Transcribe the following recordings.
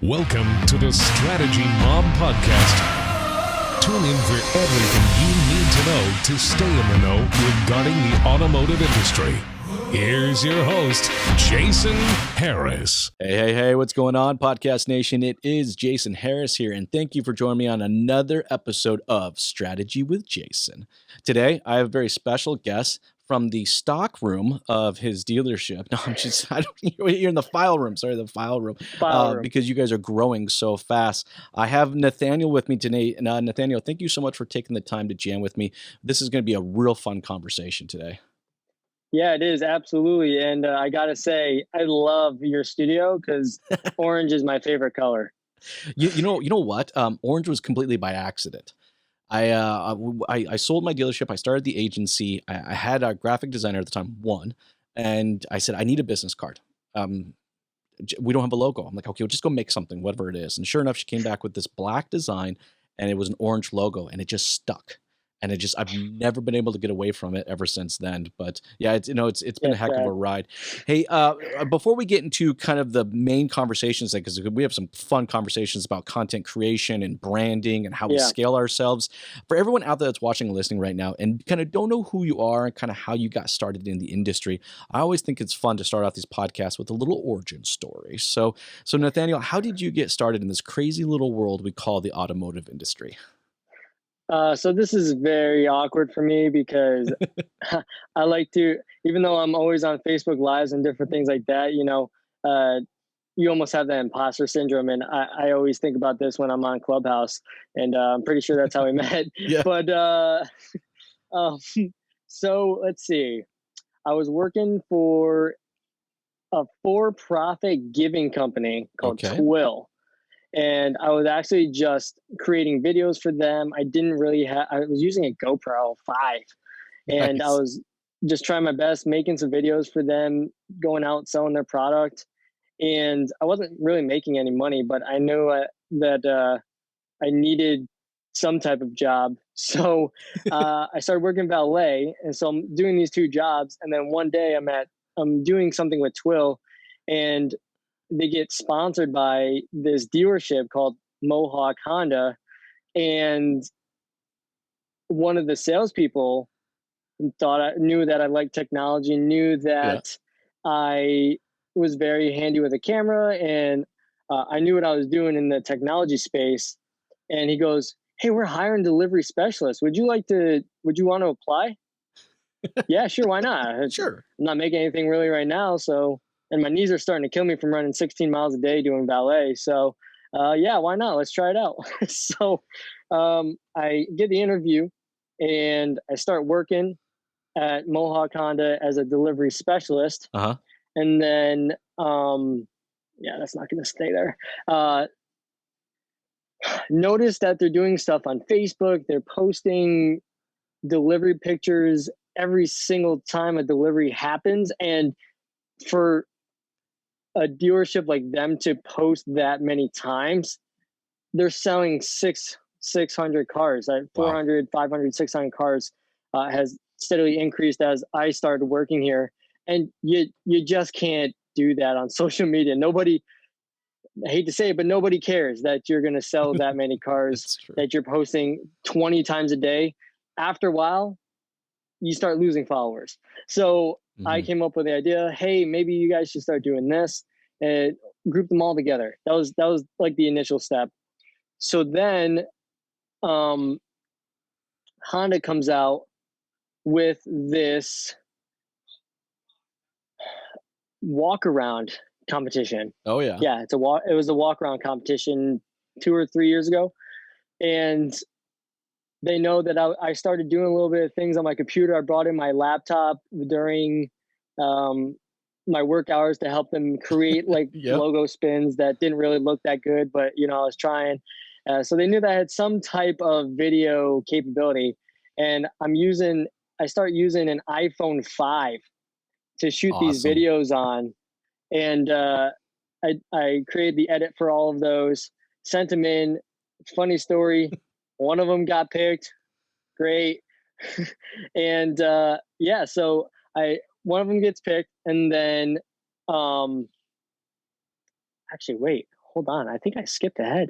Welcome to the Strategy Mob Podcast. Tune in for everything you need to know to stay in the know regarding the automotive industry. Here's your host, Jason Harris. Hey, what's going on, Podcast Nation? It is Jason Harris here, and thank you for joining me on another episode of Strategy with Jason. Today, I have a very special guest from the stock room of his dealership. No, you're in the file room. Sorry, the file room. Because you guys are growing so fast. I have Nathanael with me today. And Nathanael, thank you so much for taking the time to jam with me. This is going to be a real fun conversation today. Yeah, it is. Absolutely. And I got to say, I love your studio because orange is my favorite color. You know what? Orange was completely by accident. I sold my dealership. I started the agency. I had a graphic designer at the time, and I said, I need a business card. We don't have a logo. I'm like, okay, we'll just go make something, whatever it is. And sure enough, she came back with this black design, and it was an orange logo, and it just stuck. And I've never been able to get away from it ever since then. But yeah, it's been a heck of a ride. Hey, before we get into kind of the main conversations, because we have some fun conversations about content creation and branding and how we scale ourselves. For everyone out there that's watching and listening right now and kind of don't know who you are and kind of how you got started in the industry, I always think it's fun to start off these podcasts with a little origin story. So Nathanael, how did you get started in this crazy little world we call the automotive industry? So this is very awkward for me because I like to, even though I'm always on Facebook Lives and different things like that, you almost have that imposter syndrome. And I always think about this when I'm on Clubhouse, and I'm pretty sure that's how we met. Yeah. But so let's see. I was working for a for-profit giving company called Twill. And I was actually just creating videos for them. I was using a GoPro 5, and I was just trying my best, making some videos for them, going out, selling their product. And I wasn't really making any money, but I knew that I needed some type of job. So I started working valet. And so I'm doing these two jobs. And then one day I'm doing something with Twill, and they get sponsored by this dealership called Mohawk Honda. And one of the salespeople knew that I liked technology, knew that I was very handy with a camera, and I knew what I was doing in the technology space. And he goes, "Hey, we're hiring delivery specialists. Would you want to apply?" Yeah, sure. Why not? Sure. I'm not making anything really right now. And my knees are starting to kill me from running 16 miles a day doing valet. So, yeah, why not? Let's try it out. So I get the interview, and I start working at Mohawk Honda as a delivery specialist. Uh-huh. And then, that's not going to stay there. Notice that they're doing stuff on Facebook. They're posting delivery pictures every single time a delivery happens. And for a dealership like them to post that many times, they're selling 600 cars. 400, 500, 600 cars has steadily increased as I started working here. And you just can't do that on social media. Nobody, I hate to say it, but nobody cares that you're going to sell that many cars that you're posting 20 times a day. After a while, you start losing followers. So I came up with the idea, hey, maybe you guys should start doing this, and group them all together. That was like the initial step. So then Honda comes out with this walk around competition. Oh yeah. Yeah, it was a walk around competition 2 or 3 years ago. And they know that I started doing a little bit of things on my computer. I brought in my laptop during my work hours to help them create logo spins that didn't really look that good, but I was trying. So they knew that I had some type of video capability, and I start using an iPhone 5 to shoot these videos on. And I created the edit for all of those, sent them in. Funny story. One of them got picked. Great. And so one of them gets picked, and then actually, wait, hold on, I think I skipped ahead.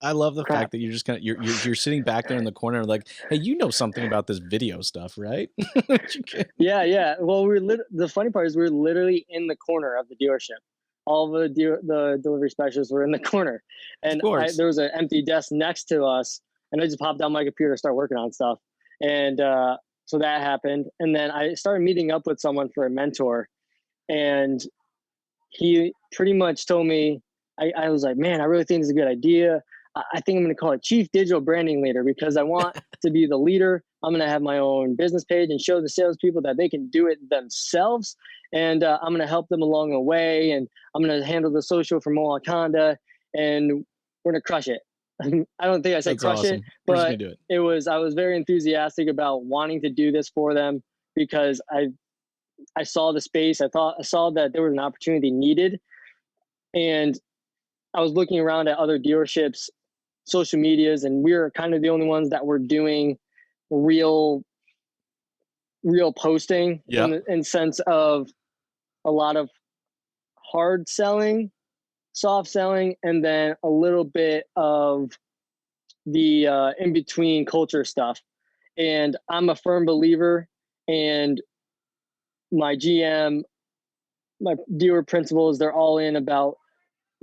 I love the Crap. fact that you're just gonna you're sitting back there in the corner like, hey, you know something about this video stuff, right? Yeah. Well, the funny part is we're literally in the corner of the dealership. All the delivery specialists were in the corner, and Of course. there was an empty desk next to us, and I just popped on my computer, start working on stuff, and so that happened, and then I started meeting up with someone for a mentor, and he pretty much told me, I was like, man, I really think it's a good idea. I think I'm going to call it Chief Digital Branding Leader because I want to be the leader. I'm going to have my own business page and show the salespeople that they can do it themselves. And I'm going to help them along the way. And I'm going to handle the social for Mohawk Honda. And we're going to crush it. I don't think I said That's crush awesome. it, but I was very enthusiastic about wanting to do this for them because I saw the space. I saw that there was an opportunity needed. And I was looking around at other dealerships' social medias, and we were kind of the only ones that were doing real posting in sense of a lot of hard selling, soft selling, and then a little bit of the in between culture stuff. And I'm a firm believer, and my GM, my dealer principals, they're all in about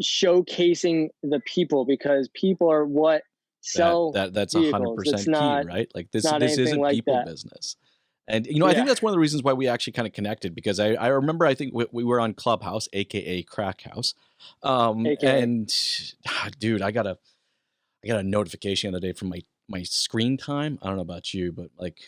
showcasing the people because people are what sell that's vehicles. 100% It's not, key, right? Like this anything is a like people that. business. And I think that's one of the reasons why we actually kind of connected because I remember I think we were on Clubhouse, aka Crack House, and dude, I got a notification the other day from my screen time. I don't know about you, but like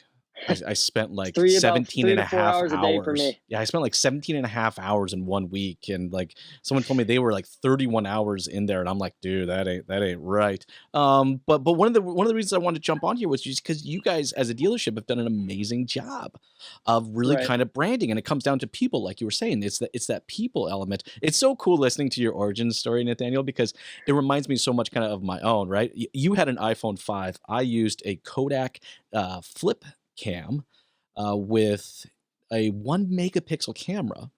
I spent like 17 and a half hours a day for me. Yeah, I spent like 17 and a half hours in 1 week. And like someone told me they were like 31 hours in there. And I'm like, dude, that ain't right. But one of the reasons I wanted to jump on here was just because you guys as a dealership have done an amazing job of really kind of branding. And it comes down to people, like you were saying, it's that people element. It's so cool listening to your origin story, Nathaniel, because it reminds me so much kind of my own, right? You had an iPhone 5. I used a Kodak flip cam with a 1 megapixel camera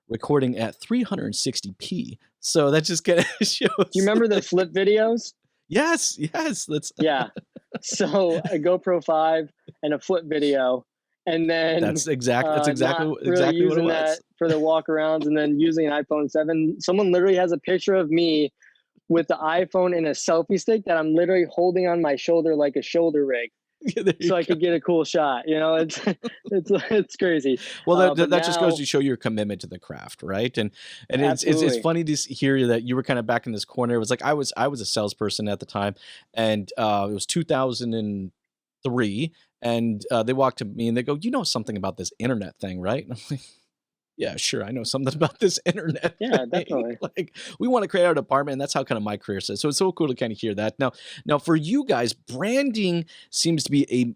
recording at 360p. So that just kind of shows. Do you remember the flip videos? Yes. Yeah. So a GoPro 5 and a flip video. And then that's exactly what it was. That for the walkarounds and then using an iPhone 7. Someone literally has a picture of me with the iPhone in a selfie stick that I'm literally holding on my shoulder like a shoulder rig. So I could get a cool shot. It's crazy. Well, that just goes to show your commitment to the craft, right? And it's funny to hear that you were kind of back in this corner. It was like I was a salesperson at the time, and it was 2003, and they walked to me and they go, "You know something about this internet thing, right?" And I'm like, yeah, sure. I know something about this internet. Yeah, definitely. Like we want to create our department, and that's how kind of my career says. So it's so cool to kind of hear that. Now for you guys, branding seems to be a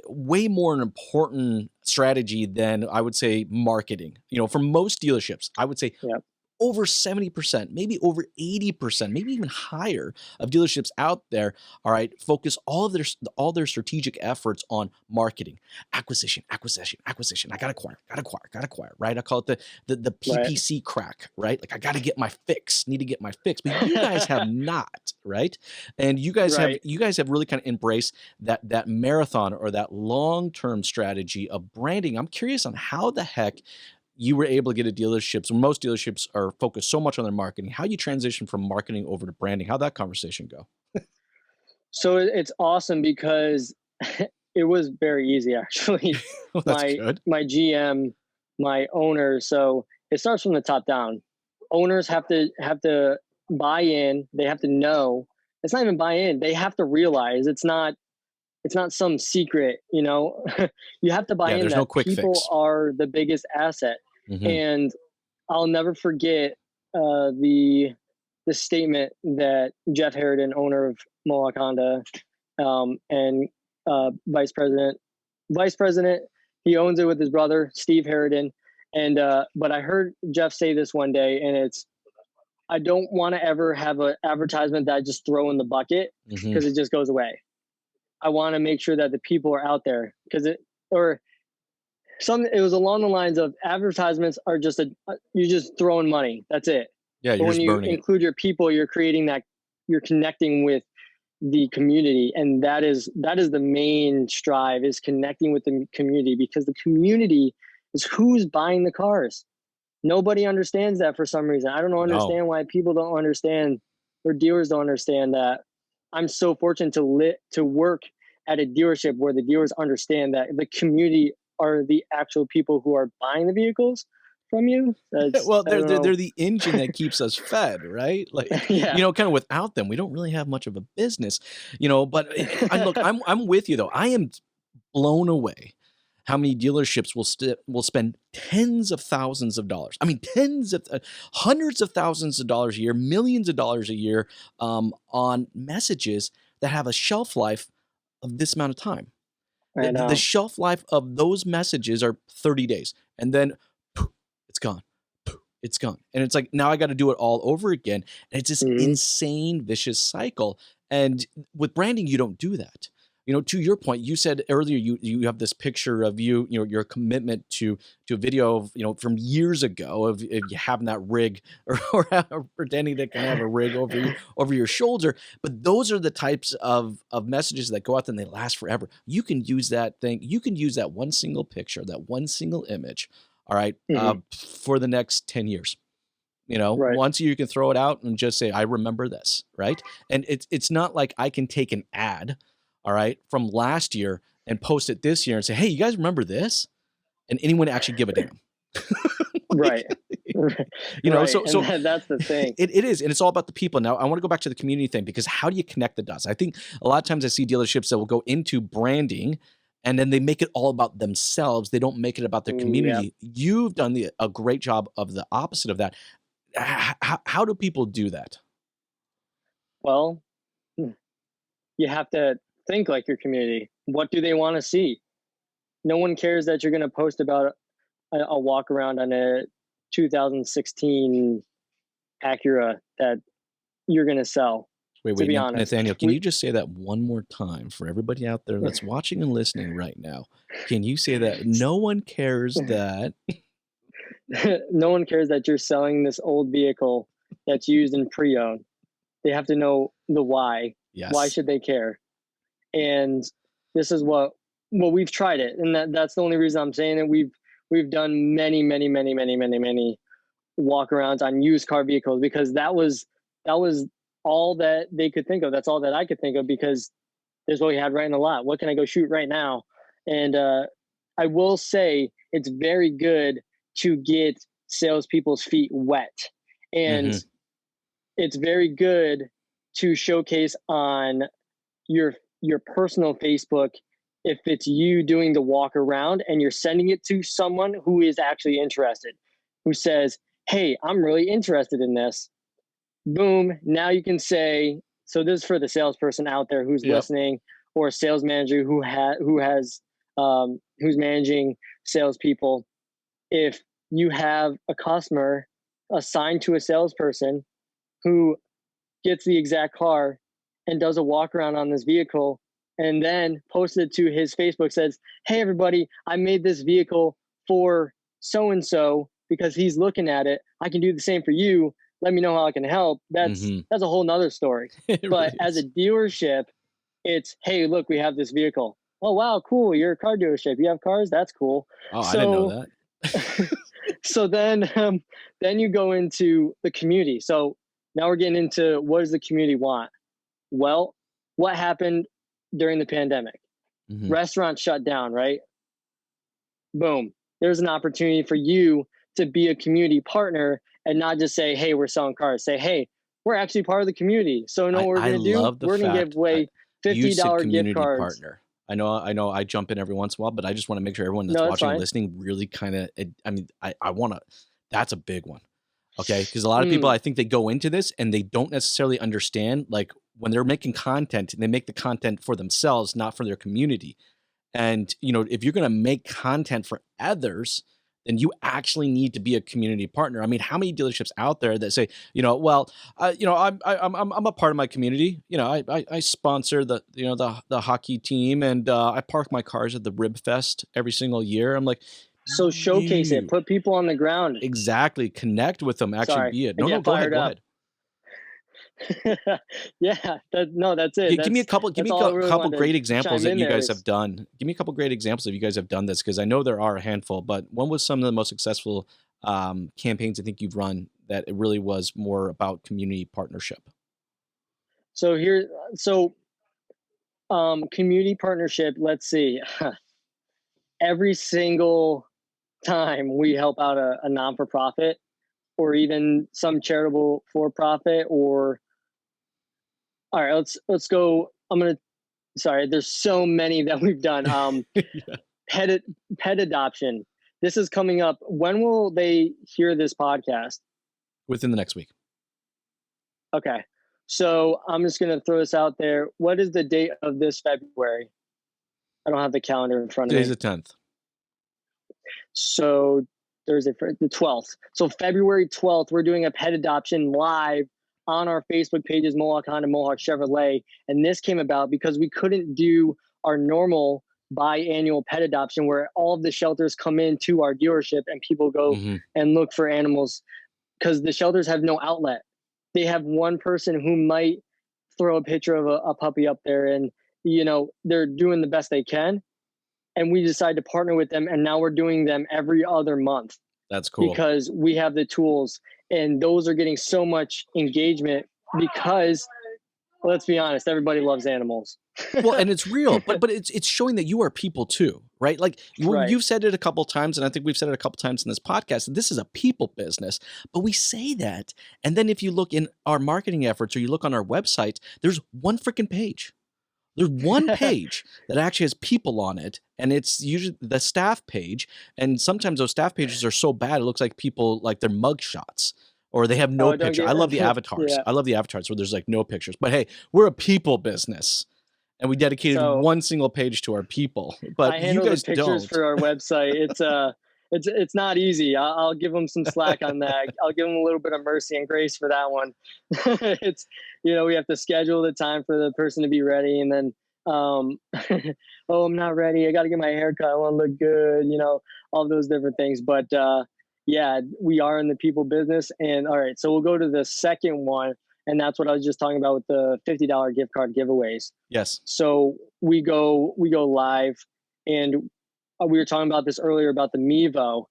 way more an important strategy than I would say marketing. For most dealerships, I would say over 70%, maybe over 80%, maybe even higher of dealerships out there, all right, focus all their strategic efforts on marketing, acquisition. I got to acquire, right? I call it the PPC crack, right? Like I got to get my fix, need to get my fix. But you guys have not, right? And you guys have really kind of embraced that marathon or that long-term strategy of branding. I'm curious on how the heck you were able to get a dealerships. Most dealerships are focused so much on their marketing. How you transition from marketing over to branding? How'd that conversation go? So it's awesome because it was very easy actually. Well, that's good. My GM, my owner. So it starts from the top down. Owners have to buy in. They have to know. It's not even buy in. They have to realize it's not some secret, you have to buy in there's that no quick people fix. are the biggest asset. Mm-hmm. And I'll never forget the statement that Jeff Harridan, owner of Mohawk Honda, and vice president, he owns it with his brother, Steve Harridan. And, but I heard Jeff say this one day, and it's, I don't want to ever have an advertisement that I just throw in the bucket because it just goes away. I want to make sure that the people are out there it was along the lines of advertisements are just you're just throwing money. That's it. Yeah, But you're when just you burning it. include your people, you're connecting with the community, and that is the main strive, is connecting with the community, because the community is who's buying the cars. Nobody understands that for some reason. I don't understand why people don't understand, or dealers don't understand that. I'm so fortunate to work at a dealership where the dealers understand that the community are the actual people who are buying the vehicles from you. Well, they're the engine that keeps us fed, right? Like, yeah. kind of without them, we don't really have much of a business, but I'm with you though. I am blown away how many dealerships will spend tens of thousands of dollars. I mean, hundreds of thousands of dollars a year, millions of dollars a year, on messages that have a shelf life of this amount of time. I know. The shelf life of those messages are 30 days, and then poof, it's gone. Poof, it's gone. And it's like, now I got to do it all over again. And it's this insane, vicious cycle. And with branding, you don't do that. To your point, you said earlier you have this picture of your commitment to a video of, from years ago of you having that rig or pretending to kind of have a rig over your shoulder. But those are the types of messages that go out and they last forever. You can use that thing. You can use that one single picture, that one single image, all right, for the next 10 years. Right. Once you can throw it out and just say, I remember this, right? And it's not like I can take an ad, all right, from last year and post it this year and say, hey, you guys remember this? And anyone actually give a damn. Right. So that's the thing. It is. And it's all about the people. Now, I want to go back to the community thing, because how do you connect the dots? I think a lot of times I see dealerships that will go into branding and then they make it all about themselves. They don't make it about their community. Yeah. You've done a great job of the opposite of that. How do people do that? Well, you have to think like your community. What do they want to see? No one cares that you're going to post about a walk around on a 2016 Acura that you're going to sell. Wait, to be honest, Nathaniel, can you just say that one more time for everybody out there that's watching and listening right now? Can you say that no one cares that? No one cares that you're selling this old vehicle that's used in pre-owned. They have to know the why. Yes. Why should they care? And this is what we've tried it, and that's the only reason I'm saying it. We've done many walk-arounds on used car vehicles, because that was all that they could think of. That's all that I could think of, because there's what we had right in the lot. What can I go shoot right now? And I will say it's very good to get salespeople's feet wet, and it's very good to showcase on your personal Facebook if it's you doing the walk around and you're sending it to someone who is actually interested, who says, hey, I'm really interested in this. Boom. Now you can say, so this is for the salesperson out there who's listening, or a sales manager who's managing salespeople. If you have a customer assigned to a salesperson who gets the exact car and does a walk around on this vehicle, and then posted it to his Facebook, says, hey, everybody, I made this vehicle for so-and-so because he's looking at it. I can do the same for you. Let me know how I can help. That's a whole nother story. But as a dealership, it's, hey, look, we have this vehicle. Oh, wow, cool. You're a car dealership. You have cars? That's cool. Oh, I didn't know that. So then you go into the community. So now we're getting into, what does the community want? Well, what happened during the pandemic? Restaurants shut down, right? Boom. There's an opportunity for you to be a community partner and not just say, hey, we're selling cars. Say, hey, we're actually part of the community. So what we're going to do? We're going to give away $50 gift cards. Partner. I know I jump in every once in a while, but I just want to make sure everyone that's watching and listening really kind of, I want to, that's a big one. Okay. Because a lot of people, I think they go into this and they don't necessarily understand, like, when they're making content, they make the content for themselves, not for their community. And, if you're going to make content for others, then you actually need to be a community partner. I mean, how many dealerships out there that say, I'm a part of my community. I sponsor the hockey team, and I park my cars at the Rib Fest every single year. I'm like, So showcase it, put people on the ground. Exactly. Connect with them. Actually be it. No, go ahead. Yeah, that's it. Give me a couple great examples that you guys have done. Give me a couple great examples if you guys have done this, because I know there are a handful, but when was some of the most successful campaigns I think you've run that it really was more about community partnership? So community partnership, let's see. Every single time we help out a non-for-profit or even some charitable for-profit, or all right, let's go. There's so many that we've done. Yeah. Pet adoption. This is coming up. When will they hear this podcast? Within the next week. Okay. So I'm just going to throw this out there. What is the date of this February? I don't have the calendar in front of me. Today's the 10th. So Thursday, the 12th. So February 12th, we're doing a pet adoption live on our Facebook pages, Mohawk Honda, Mohawk Chevrolet. And this came about because we couldn't do our normal biannual pet adoption where all of the shelters come into our dealership and people go and look for animals, because the shelters have no outlet. They have one person who might throw a picture of a puppy up there, and they're doing the best they can. And we decided to partner with them, and now we're doing them every other month. That's cool. Because we have the tools, and those are getting so much engagement because, let's be honest, everybody loves animals. Well, and it's real, but it's showing that you are people too, right? Like you've said it a couple times, and I think we've said it a couple times in this podcast, that this is a people business, but we say that. And then if you look in our marketing efforts or you look on our website, there's one freaking page. There's one page that actually has people on it, and it's usually the staff page. And sometimes those staff pages are so bad, it looks like people, like they're mug shots, or they have no picture. I love the avatars. Yeah. I love the avatars where there's like no pictures. But hey, we're a people business, and we dedicated one single page to our people. But I handle you guys the pictures for our website. It's not easy. I'll give them some slack on that. I'll give them a little bit of mercy and grace for that one. It's, we have to schedule the time for the person to be ready. And then, oh, I'm not ready. I got to get my hair cut. I want to look good, all those different things. But yeah, we are in the people business. And all right, so we'll go to the second one. And that's what I was just talking about with the $50 gift card giveaways. Yes. So we go live, and we were talking about this earlier about the Mevo.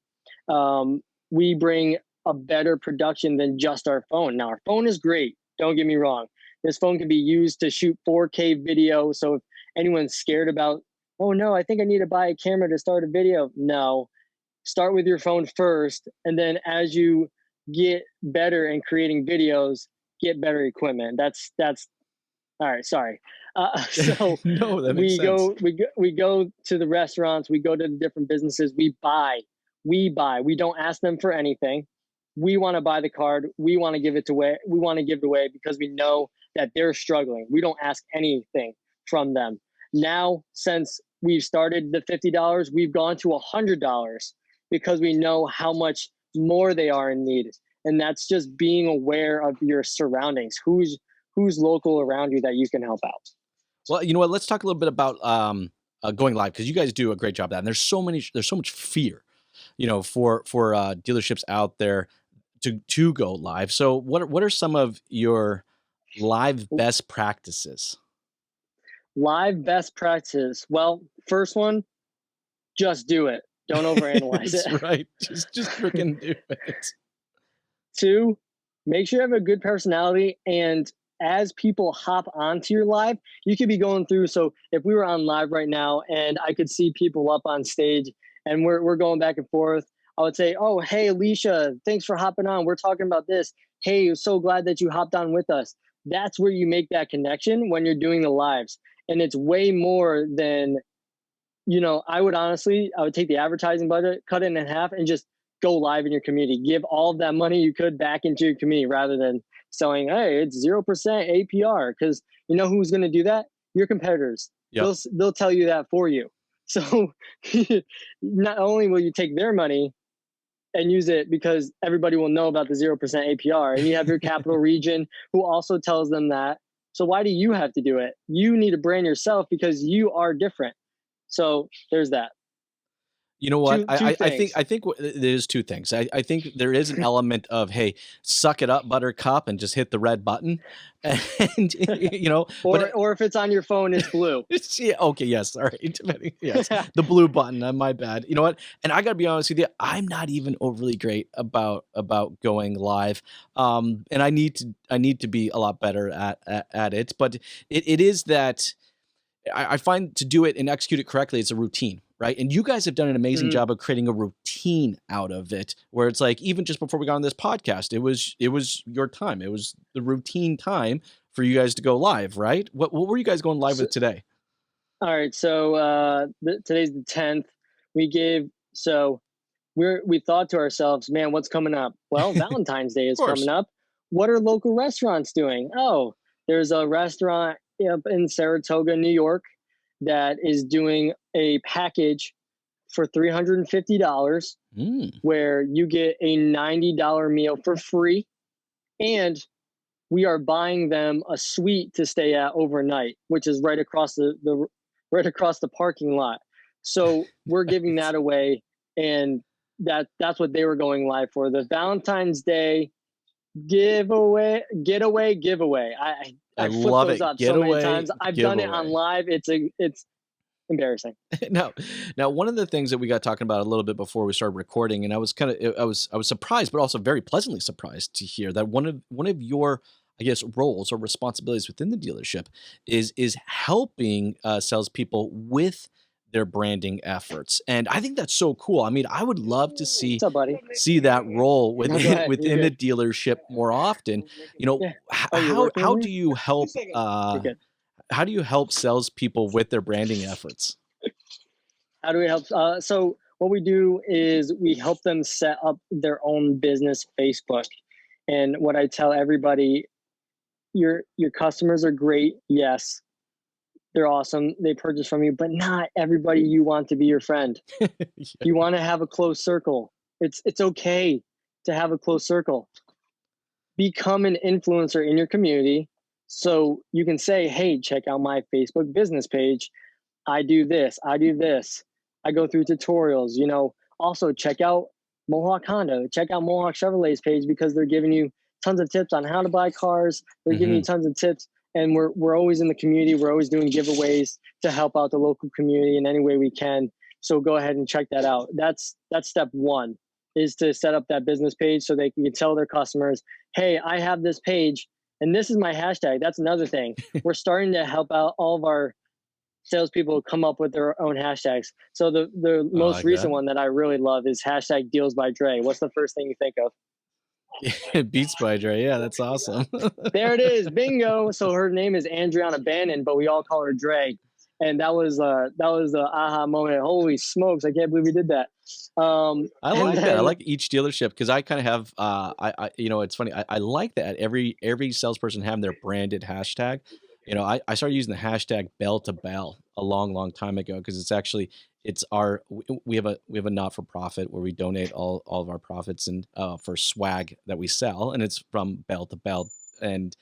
We bring a better production than just our phone. Now, our phone is great. Don't get me wrong. This phone can be used to shoot 4K video. So if anyone's scared about, oh no, I think I need to buy a camera to start a video. No, start with your phone first. And then as you get better in creating videos, get better equipment. That's all right. Sorry. So no, that makes sense. We go to the restaurants, we go to the different businesses, we buy, we don't ask them for anything. We want to buy the card. We want to give it away. We want to give it away because we know that they're struggling. We don't ask anything from them. Now, since we've started the $50, we've gone to $100 because we know how much more they are in need. And that's just being aware of your surroundings. Who's local around you that you can help out. Well, you know what? Let's talk a little bit about going live, because you guys do a great job of that. And there's so much fear, for dealerships out there to go live. So what are some of your live best practices? Live best practices. Well, first one, just do it. Don't overanalyze it. That's right. Just freaking do it. 2, make sure you have a good personality, and as people hop onto your live, you could be going through. So if we were on live right now and I could see people up on stage and we're going back and forth, I would say, oh, hey, Alicia, thanks for hopping on. We're talking about this. Hey, so glad that you hopped on with us. That's where you make that connection when you're doing the lives. And it's way more than, I would take the advertising budget, cut it in half, and just go live in your community. Give all of that money you could back into your community rather than selling, hey, it's 0% APR, because you know who's going to do that? Your competitors. Yep. They'll tell you that for you. So not only will you take their money and use it because everybody will know about the 0% APR, and you have your capital region who also tells them that. So why do you have to do it? You need to brand yourself because you are different. So there's that. You know what? Two things. I think there's two things. I think there is an element of, hey, suck it up, Buttercup, and just hit the red button, and or if it's on your phone, it's blue. Yeah, okay, yes, all right, yes, the blue button. My bad. You know what? And I got to be honest with you, I'm not even overly great about going live, and I need to be a lot better at it. But it is that. I find to do it and execute it correctly, it's a routine, right? And you guys have done an amazing job of creating a routine out of it, where it's like, even just before we got on this podcast, it was your time. It was the routine time for you guys to go live, right? What were you guys going live with today? All right, so today's the 10th. We thought to ourselves, man, what's coming up? Well, Valentine's Day is coming up. What are local restaurants doing? Oh, there's a restaurant up in Saratoga, New York, that is doing a package for $350 where you get a $90 meal for free, and we are buying them a suite to stay at overnight, which is right across the parking lot. So we're giving that away, and that's what they were going live for, the Valentine's Day getaway. I love those it. Up so many times. I've done it on live. It's embarrassing. Now, one of the things that we got talking about a little bit before we started recording, and I was surprised, but also very pleasantly surprised to hear that one of your, I guess, roles or responsibilities within the dealership is helping salespeople with their branding efforts. And I think that's so cool. I mean, I would love to see that role within a dealership more often. How do you help how do you help salespeople with their branding efforts? How do we help? So what we do is we help them set up their own business Facebook. And what I tell everybody, your customers are great. Yes, they're awesome. They purchase from you, but not everybody you want to be your friend. Yeah. You want to have a close circle. It's okay to have a close circle. Become an influencer in your community, so you can say, hey, check out my Facebook business page. I do this. I go through tutorials. Also check out Mohawk Honda. Check out Mohawk Chevrolet's page, because they're giving you tons of tips on how to buy cars. They're giving you tons of tips. And we're always in the community. We're always doing giveaways to help out the local community in any way we can. So go ahead and check that out. That's step one, is to set up that business page so they can tell their customers, hey, I have this page and this is my hashtag. That's another thing. We're starting to help out all of our salespeople come up with their own hashtags. So the most recent one that I really love is hashtag Deals by Dre. What's the first thing you think of? Beats by Dre. Yeah, that's awesome. There it is. Bingo. So her name is Andriana Bannon, but we all call her Dre. And that was the aha moment. Holy smokes, I can't believe we did that. I like that. I like each dealership, because I kind of have it's funny. I like that every salesperson having their branded hashtag. I started using the hashtag Bell to Bell a long time ago, because we have a not-for-profit where we donate all of our profits and for swag that we sell, and it's from Bell to Bell, and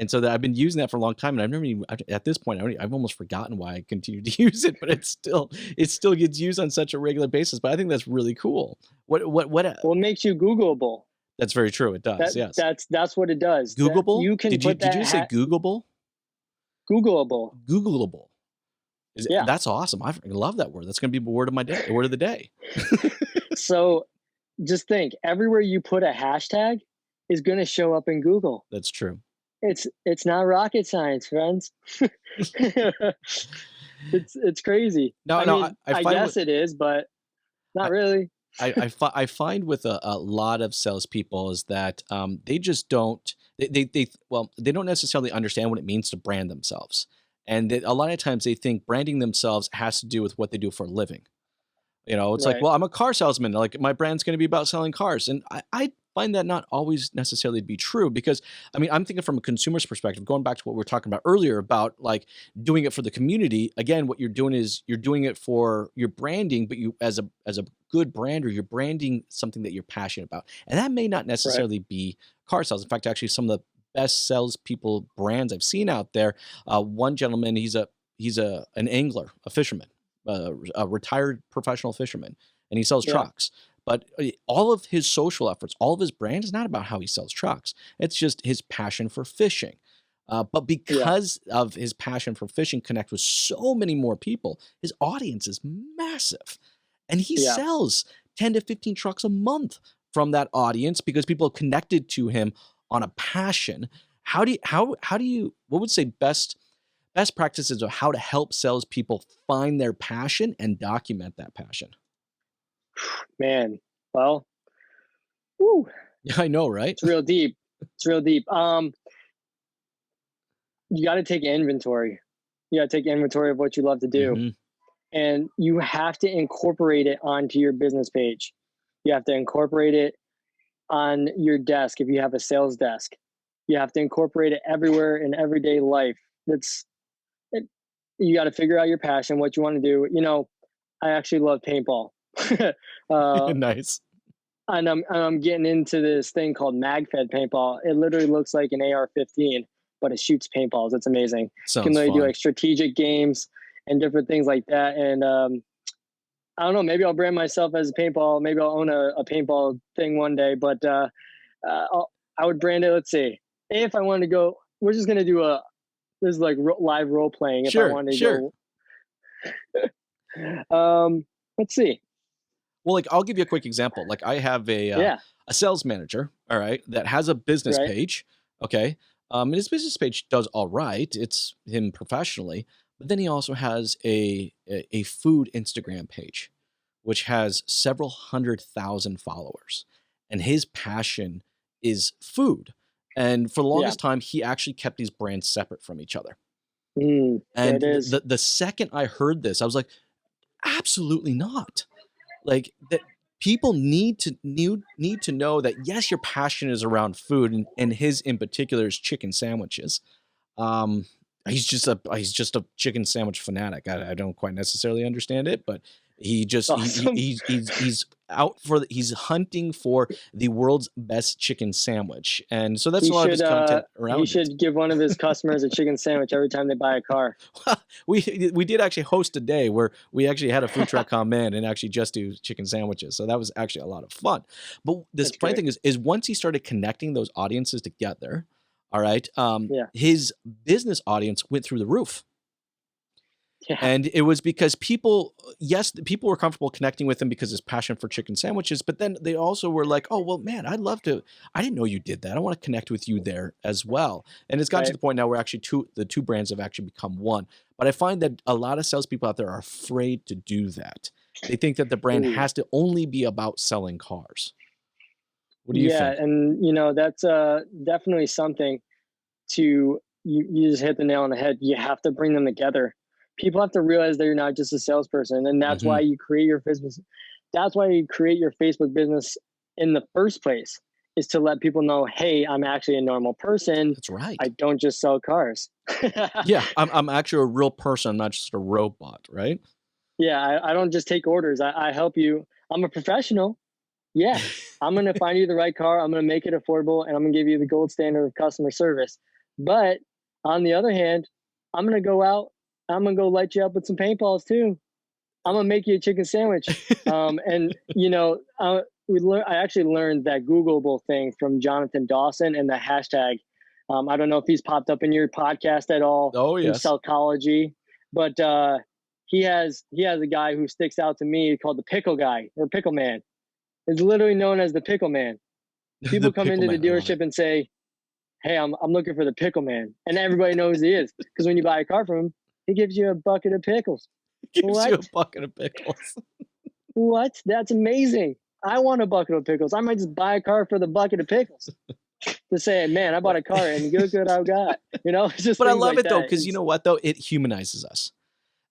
so that I've been using that for a long time, and I've never even, at this point I've almost forgotten why I continue to use it, but it still gets used on such a regular basis. But I think that's really cool. What it makes you Googleable. That's very true. It does. Yes. That's what it does. Googleable. You can did you say Googleable? Googleable. That's awesome. I love that word. That's going to be the word of the day. So just think, everywhere you put a hashtag is going to show up in Google. That's true. It's not rocket science, friends. It's crazy. I guess it is, but not really. I find with a lot of salespeople is that they just don't they don't necessarily understand what it means to brand themselves, and a lot of times they think branding themselves has to do with what they do for a living. It's like, well, I'm a car salesman. Like, my brand's going to be about selling cars, and I find that not always necessarily to be true, because I'm thinking from a consumer's perspective, going back to what we were talking about earlier about like doing it for the community. Again, what you're doing is you're doing it for your branding, but you as a good brander, you're branding something that you're passionate about, and that may not necessarily be car sales. In fact, actually, some of the best salespeople brands I've seen out there. One gentleman, he's an angler, a fisherman. A retired professional fisherman, and he sells Yeah. trucks. But all of his social efforts, all of his brand is not about how he sells trucks. It's just his passion for fishing. But because of his passion for fishing connect with so many more people, his audience is massive. And he sells 10 to 15 trucks a month from that audience because people are connected to him on a passion. How do you what would say best practices of how to help salespeople find their passion and document that passion? Man, well, whew, Yeah, I know, right? it's real deep. It's real deep. You got to take inventory. You got to take inventory of what you love to do. And you have to incorporate it onto your business page. You have to incorporate it on your desk if you have a sales desk. You have to incorporate it everywhere in everyday life. You got to figure out your passion, what you want to do. You know, I actually love paintball. Nice. And I'm getting into this thing called mag-fed paintball. It literally looks like an AR-15, but it shoots paintballs. It's amazing. Sounds you can literally fun. do like strategic games and different things like that. And I don't know, maybe I'll brand myself as a paintball. Maybe I'll own a paintball thing one day. But I would brand it. Let's see. If I wanted to go, we're just gonna do this is like live role playing. If I wanted to go, let's see. Well, like I'll give you a quick example. Like I have a sales manager, all right, that has a business page, okay, and his business page does all right. It's him professionally, but then he also has a food Instagram page, which has several 100,000 followers, and his passion is food. And for the longest time, he actually kept these brands separate from each other. And the second I heard this, I was like, absolutely not. Like that people need to know that yes, your passion is around food, and his in particular is chicken sandwiches. He's just a chicken sandwich fanatic. I don't quite necessarily understand it, but he just awesome. he's out for he's hunting for the world's best chicken sandwich, and so that's a lot of his content around. He should give one of his customers a chicken sandwich every time they buy a car. We did actually host a day where we actually had a food truck come in and actually just do chicken sandwiches, so that was actually a lot of fun. But this funny thing is once he started connecting those audiences together, all right, his business audience went through the roof. Yeah. And it was because people were comfortable connecting with him because his passion for chicken sandwiches, but then they also were like, oh, well, man, I didn't know you did that. I want to connect with you there as well. And it's gotten to the point now where actually the two brands have actually become one. But I find that a lot of salespeople out there are afraid to do that. They think that the brand has to only be about selling cars. What do you think? Yeah, and you know, that's definitely something you just hit the nail on the head. You have to bring them together. People have to realize that you're not just a salesperson, and that's why you create your business. That's why you create your Facebook business in the first place, is to let people know, hey, I'm actually a normal person. That's right. I don't just sell cars. Yeah, I'm actually a real person. I'm not just a robot, right? Yeah, I don't just take orders. I help you. I'm a professional. Yeah, I'm going to find you the right car. I'm going to make it affordable, and I'm going to give you the gold standard of customer service. But on the other hand, I'm going to go out. I'm going to go light you up with some paintballs too. I'm going to make you a chicken sandwich. And, you know, I actually learned that Googleable thing from Jonathan Dawson and the hashtag. I don't know if he's popped up in your podcast at all. Oh, yes. In psychology. But he has a guy who sticks out to me called the pickle guy or pickle man. It's literally known as the pickle man. People come into the dealership and say, hey, I'm looking for the pickle man. And everybody knows he is. Because when you buy a car from him, he gives you a bucket of pickles. Gives you a bucket of pickles. What? That's amazing. I want a bucket of pickles. I might just buy a car for the bucket of pickles. To say, man, I bought a car and good I got. You know, it's just. But I love like it though, because you know what though, it humanizes us.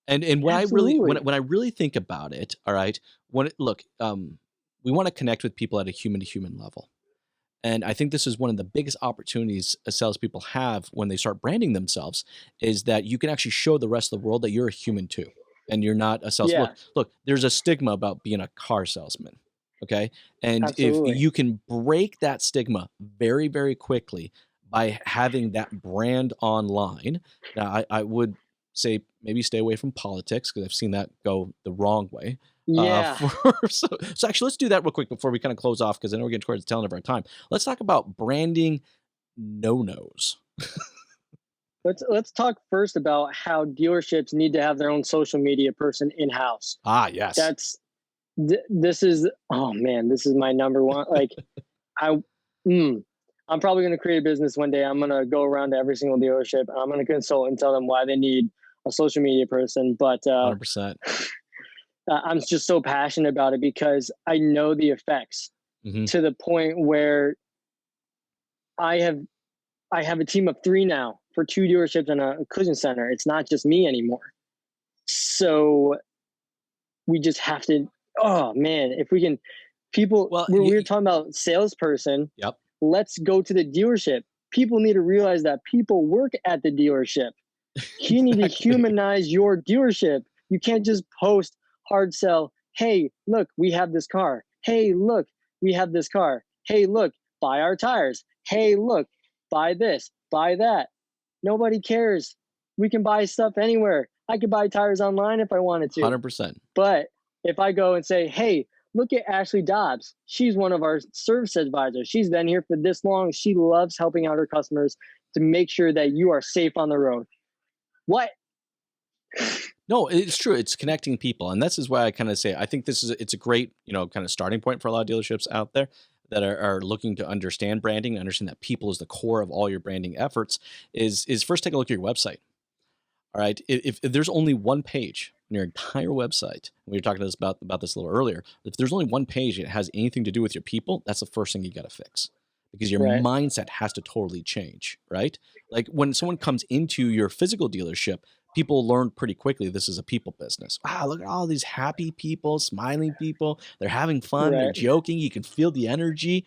And when I really think about it, all right, we want to connect with people at a human to human level. And I think this is one of the biggest opportunities salespeople have when they start branding themselves, is that you can actually show the rest of the world that you're a human too, and you're not a salesman. Yeah. Look, there's a stigma about being a car salesman, okay? And Absolutely. if you can break that stigma very, very quickly by having that brand online, now I would say maybe stay away from politics because I've seen that go the wrong way. Yeah. So actually, let's do that real quick before we kind of close off, because I know we're getting towards the tail end of our time. Let's talk about branding no-nos. Let's talk first about how dealerships need to have their own social media person in-house. Yes. This is, oh man, this is my number one. Like, I'm probably going to create a business one day. I'm going to go around to every single dealership. I'm going to consult and tell them why they need a social media person. But 100%. I'm just so passionate about it because I know the effects to the point where I have a team of 3 now for 2 dealerships and a collision center. It's not just me anymore. So we just have to, oh man, if we can, people, we were talking about salesperson. Yep. Let's go to the dealership. People need to realize that people work at the dealership. You need to humanize your dealership. You can't just post hard sell. Hey, look, we have this car. Hey, look, we have this car. Hey, look, buy our tires. Hey, look, buy this, buy that. Nobody cares. We can buy stuff anywhere. I could buy tires online if I wanted to. 100%. But if I go and say, hey, look at Ashley Dobbs. She's one of our service advisors. She's been here for this long. She loves helping out her customers to make sure that you are safe on the road. What? No, it's true. It's connecting people. And this is why I kind of say, I think it's a great, kind of starting point for a lot of dealerships out there that are looking to understand branding, understand that people is the core of all your branding efforts, is first take a look at your website. All right. If there's only one page on your entire website, we were talking to us about this a little earlier, if there's only one page that has anything to do with your people, that's the first thing you got to fix, because your mindset has to totally change, right? Like when someone comes into your physical dealership, people learn pretty quickly this is a people business. Wow, look at all these happy people, smiling people. They're having fun. They're joking. You can feel the energy.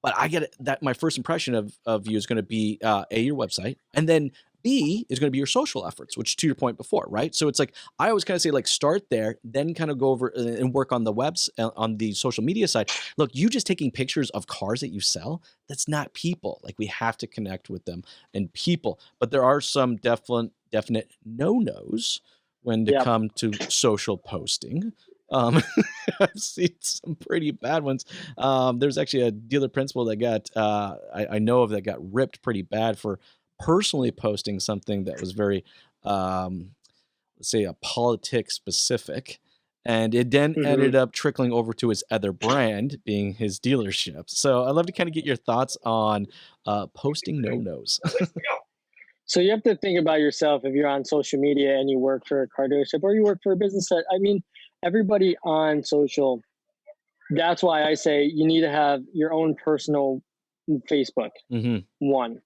But I get it, that my first impression of you is going to be your website, and then B is going to be your social efforts, which to your point before, right? So it's like, I always kind of say, like, start there, then kind of go over and work on the webs, on the social media side. Look, you just taking pictures of cars that you sell, that's not people. Like, we have to connect with them and people. But there are some definite no-nos when to come to social posting. I've seen some pretty bad ones. There's actually a dealer principal that got, I know of, that got ripped pretty bad for personally posting something that was very, let's say, a politics specific. And it then ended up trickling over to his other brand, being his dealership. So I'd love to kind of get your thoughts on posting no-nos. So you have to think about yourself if you're on social media and you work for a car dealership or you work for a business that, I mean, everybody on social, that's why I say you need to have your own personal Facebook. One,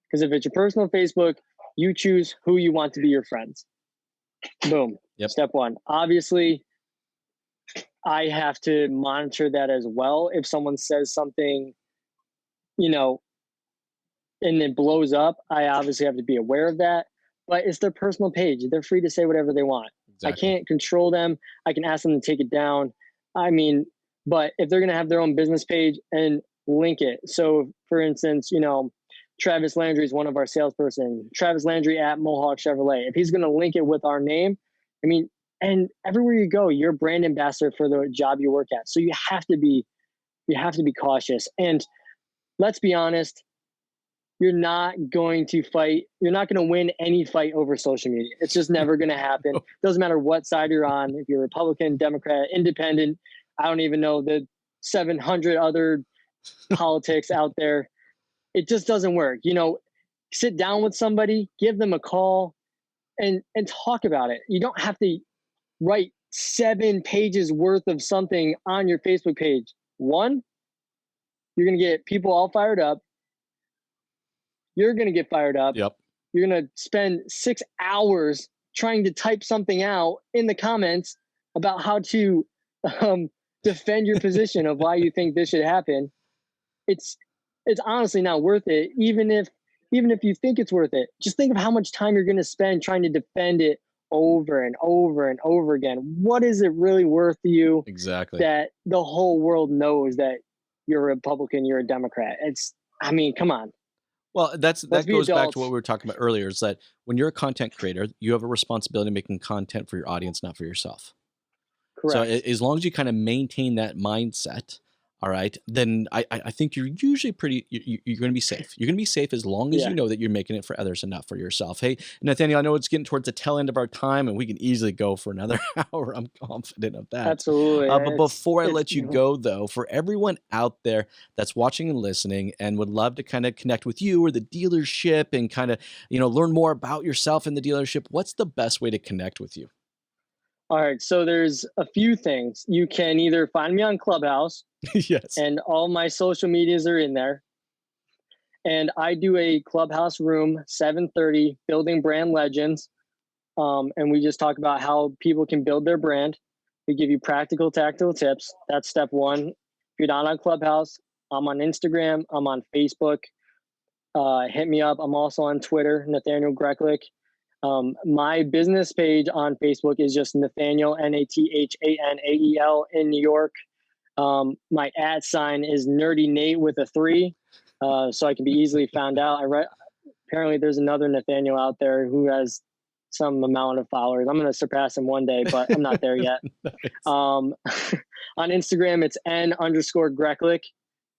because if it's your personal Facebook, you choose who you want to be your friends. Boom. Step one. Obviously, I have to monitor that as well. If someone says something, and it blows up, I obviously have to be aware of that. But it's their personal page. They're free to say whatever they want. Exactly. I can't control them. I can ask them to take it down. I mean, but if they're going to have their own business page and link it. So, for instance, Travis Landry is one of our salesperson. Travis Landry at Mohawk Chevrolet. If he's going to link it with our name, I mean, and everywhere you go, you're a brand ambassador for the job you work at. So you have to be cautious. And let's be honest, you're not going to fight. You're not going to win any fight over social media. It's just never going to happen. Doesn't matter what side you're on. If you're Republican, Democrat, Independent, I don't even know the 700 other politics out there. It just doesn't work. Sit down with somebody, give them a call, and talk about it. You don't have to write 7 pages worth of something on your Facebook page. One, you're going to get people all fired up. You're going to get fired up. Yep. You're going to spend 6 hours trying to type something out in the comments about how to defend your position of why you think this should happen. It's honestly not worth it. Even if you think it's worth it, just think of how much time you're going to spend trying to defend it over and over and over again. What is it really worth to you? Exactly. That the whole world knows that you're a Republican, you're a Democrat. Come on. Well, that goes back to what we were talking about earlier, is that when you're a content creator, you have a responsibility making content for your audience, not for yourself. So Correct. as long as you kind of maintain that mindset, all right, then I think you're usually you're going to be safe. You're going to be safe as long as Yeah. you know that you're making it for others and not for yourself. Hey, Nathaniel, I know it's getting towards the tail end of our time, and we can easily go for another hour. I'm confident of that. Absolutely. But before I let you go, though, for everyone out there that's watching and listening and would love to kind of connect with you or the dealership and kind of, learn more about yourself in the dealership, what's the best way to connect with you? All right. So there's a few things. You can either find me on Clubhouse, Yes. and all my social medias are in there. And I do a Clubhouse room, 7:30, building brand legends. And we just talk about how people can build their brand. We give you practical, tactical tips. That's step one. If you're not on Clubhouse, I'm on Instagram. I'm on Facebook. Hit me up. I'm also on Twitter, Nathanael Greklek. My business page on Facebook is just Nathanael, Nathanael in New York. My @ sign is Nerdy Nate with a 3, so I can be easily found out. Apparently there's another Nathanael out there who has some amount of followers. I'm going to surpass him one day, but I'm not there yet. Nice. On Instagram, it's N_Greklek.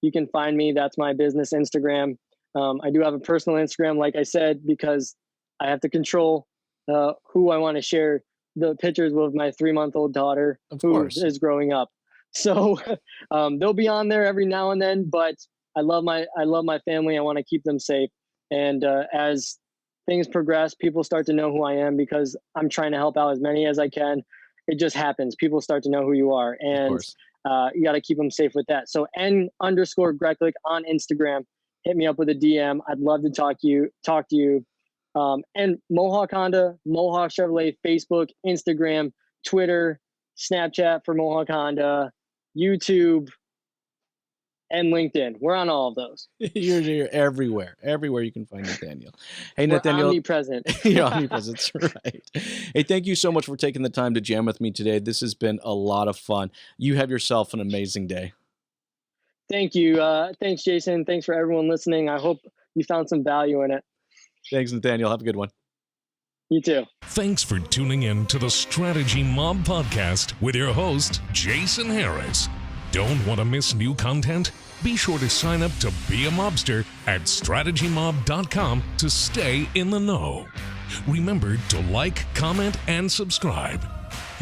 You can find me. That's my business Instagram. I do have a personal Instagram, like I said, because I have to control who I want to share the pictures with my 3-month-old daughter who is growing up. So they'll be on there every now and then, but I love my family. I want to keep them safe. And as things progress, people start to know who I am because I'm trying to help out as many as I can. It just happens. People start to know who you are, and you got to keep them safe with that. So N_Greklek on Instagram. Hit me up with a DM. I'd love to talk to you. And Mohawk Honda, Mohawk Chevrolet, Facebook, Instagram, Twitter, Snapchat for Mohawk Honda, YouTube, and LinkedIn. We're on all of those. You're everywhere you can find Nathaniel. Hey, We're Nathaniel. Omnipresent. You're omnipresent, right. Hey, thank you so much for taking the time to jam with me today. This has been a lot of fun. You have yourself an amazing day. Thank you. Thanks, Jason. Thanks for everyone listening. I hope you found some value in it. Thanks, Nathaniel. Have a good one. You too. Thanks for tuning in to the Strategy Mob Podcast with your host, Jason Harris. Don't want to miss new content? Be sure to sign up to be a mobster at strategymob.com to stay in the know. Remember to like, comment, and subscribe.